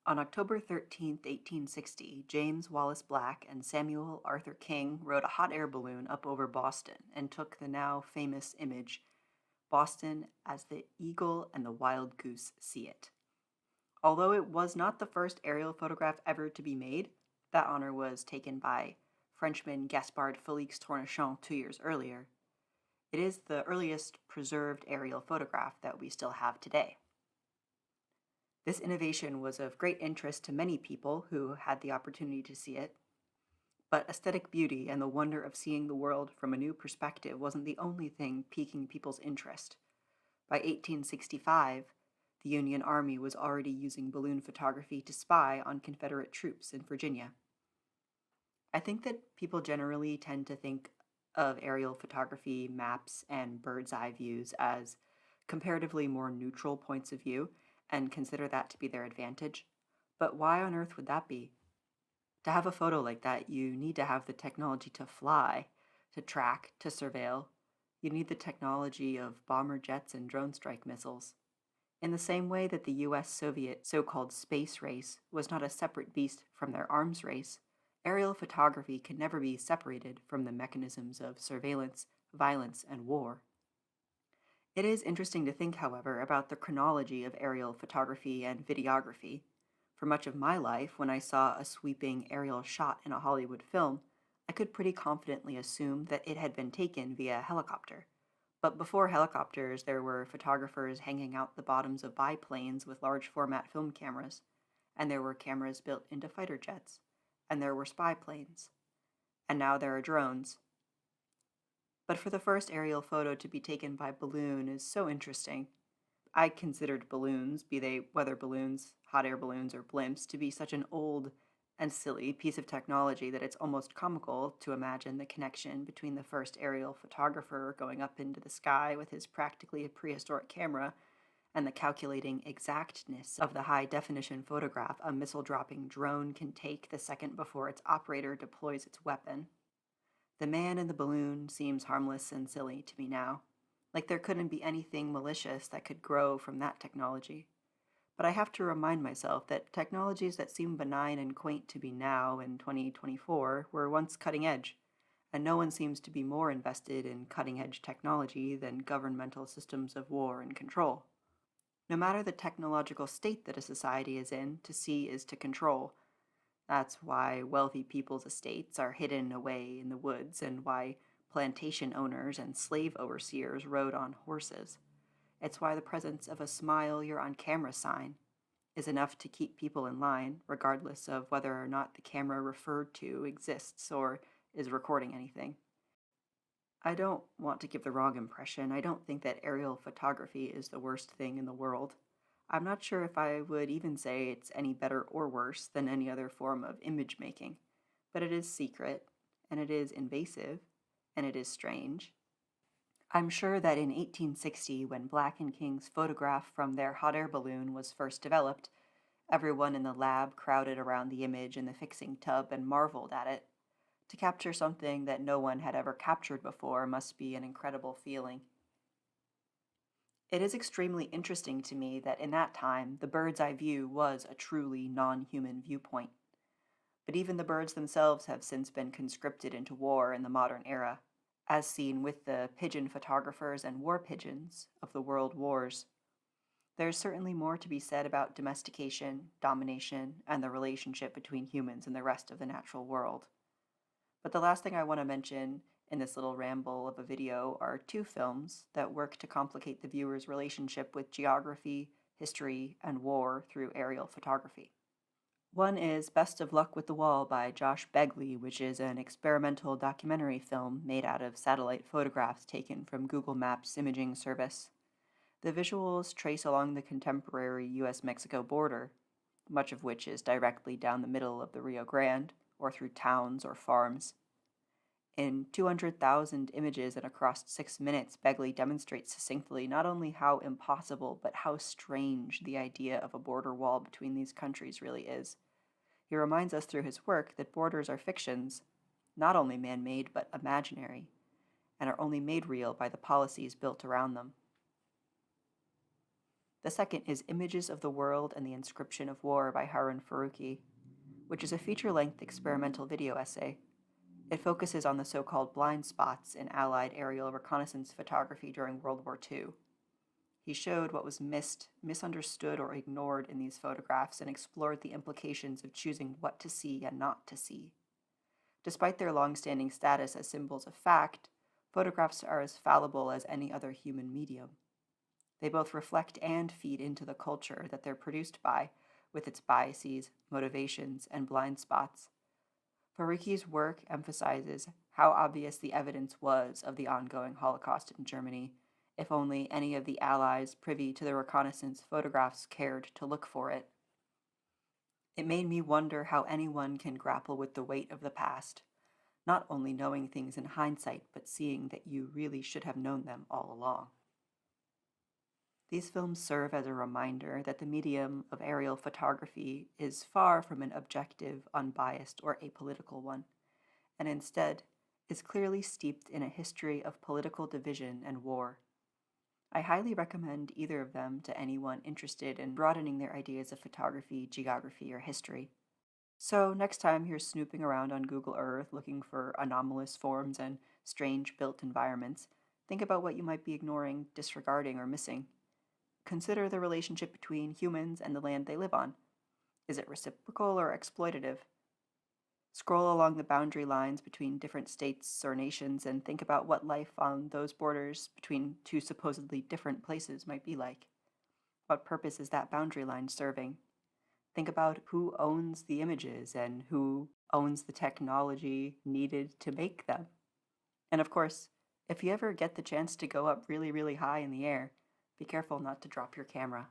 On October 13th, 1860, James Wallace Black and Samuel Arthur King rode a hot air balloon up over Boston and took the now famous image, "Boston as the eagle and the wild goose see it." Although it was not the first aerial photograph ever to be made, that honor was taken by Frenchman Gaspard Felix Tournichon 2 years earlier. It is the earliest preserved aerial photograph that we still have today. This innovation was of great interest to many people who had the opportunity to see it, but aesthetic beauty and the wonder of seeing the world from a new perspective wasn't the only thing piquing people's interest. By 1865, the Union Army was already using balloon photography to spy on Confederate troops in Virginia. I think that people generally tend to think of aerial photography, maps, and bird's eye views as comparatively more neutral points of view and consider that to be their advantage. But why on earth would that be? To have a photo like that, you need to have the technology to fly, to track, to surveil. You need the technology of bomber jets and drone strike missiles. In the same way that the US-Soviet so-called space race was not a separate beast from their arms race, aerial photography can never be separated from the mechanisms of surveillance, violence, and war. It is interesting to think, however, about the chronology of aerial photography and videography. For much of my life, when I saw a sweeping aerial shot in a Hollywood film, I could pretty confidently assume that it had been taken via helicopter. But before helicopters, there were photographers hanging out the bottoms of biplanes with large format film cameras, and there were cameras built into fighter jets, and there were spy planes, and now there are drones. But for the first aerial photo to be taken by balloon is so interesting. I considered balloons, be they weather balloons, hot air balloons, or blimps, to be such an old and silly piece of technology that it's almost comical to imagine the connection between the first aerial photographer going up into the sky with his practically prehistoric camera and the calculating exactness of the high-definition photograph a missile-dropping drone can take the second before its operator deploys its weapon. The man in the balloon seems harmless and silly to me now, like there couldn't be anything malicious that could grow from that technology. But I have to remind myself that technologies that seem benign and quaint to me now in 2024 were once cutting edge, and no one seems to be more invested in cutting-edge technology than governmental systems of war and control. No matter the technological state that a society is in, to see is to control. That's why wealthy people's estates are hidden away in the woods and why plantation owners and slave overseers rode on horses. It's why the presence of a "smile you're on camera" sign is enough to keep people in line, regardless of whether or not the camera referred to exists or is recording anything. I don't want to give the wrong impression. I don't think that aerial photography is the worst thing in the world. I'm not sure if I would even say it's any better or worse than any other form of image making, but it is secret, and it is invasive, and it is strange. I'm sure that in 1860, when Black and King's photograph from their hot air balloon was first developed, everyone in the lab crowded around the image in the fixing tub and marveled at it. To capture something that no one had ever captured before must be an incredible feeling. It is extremely interesting to me that in that time, the bird's eye view was a truly non-human viewpoint. But even the birds themselves have since been conscripted into war in the modern era, as seen with the pigeon photographers and war pigeons of the world wars. There's certainly more to be said about domestication, domination, and the relationship between humans and the rest of the natural world. But the last thing I want to mention in this little ramble of a video are two films that work to complicate the viewer's relationship with geography, history, and war through aerial photography. One is Best of Luck with the Wall by Josh Begley, which is an experimental documentary film made out of satellite photographs taken from Google Maps imaging service. The visuals trace along the contemporary US-Mexico border, much of which is directly down the middle of the Rio Grande, or through towns or farms. In 200,000 images and across 6 minutes, Begley demonstrates succinctly not only how impossible, but how strange the idea of a border wall between these countries really is. He reminds us through his work that borders are fictions, not only man-made but imaginary, and are only made real by the policies built around them. The second is Images of the World and the Inscription of War by Harun Farocki, which is a feature-length experimental video essay. It focuses on the so-called blind spots in Allied aerial reconnaissance photography during World War II. He showed what was missed, misunderstood, or ignored in these photographs and explored the implications of choosing what to see and not to see. Despite their long-standing status as symbols of fact, photographs are as fallible as any other human medium. They both reflect and feed into the culture that they're produced by, with its biases, motivations, and blind spots. Farocki's work emphasizes how obvious the evidence was of the ongoing Holocaust in Germany, if only any of the Allies privy to the reconnaissance photographs cared to look for it. It made me wonder how anyone can grapple with the weight of the past, not only knowing things in hindsight, but seeing that you really should have known them all along. These films serve as a reminder that the medium of aerial photography is far from an objective, unbiased, or apolitical one, and instead is clearly steeped in a history of political division and war. I highly recommend either of them to anyone interested in broadening their ideas of photography, geography, or history. So next time you're snooping around on Google Earth looking for anomalous forms and strange built environments, think about what you might be ignoring, disregarding, or missing. Consider the relationship between humans and the land they live on. Is it reciprocal or exploitative? Scroll along the boundary lines between different states or nations and think about what life on those borders between two supposedly different places might be like. What purpose is that boundary line serving? Think about who owns the images and who owns the technology needed to make them. And of course, if you ever get the chance to go up really, really high in the air, be careful not to drop your camera.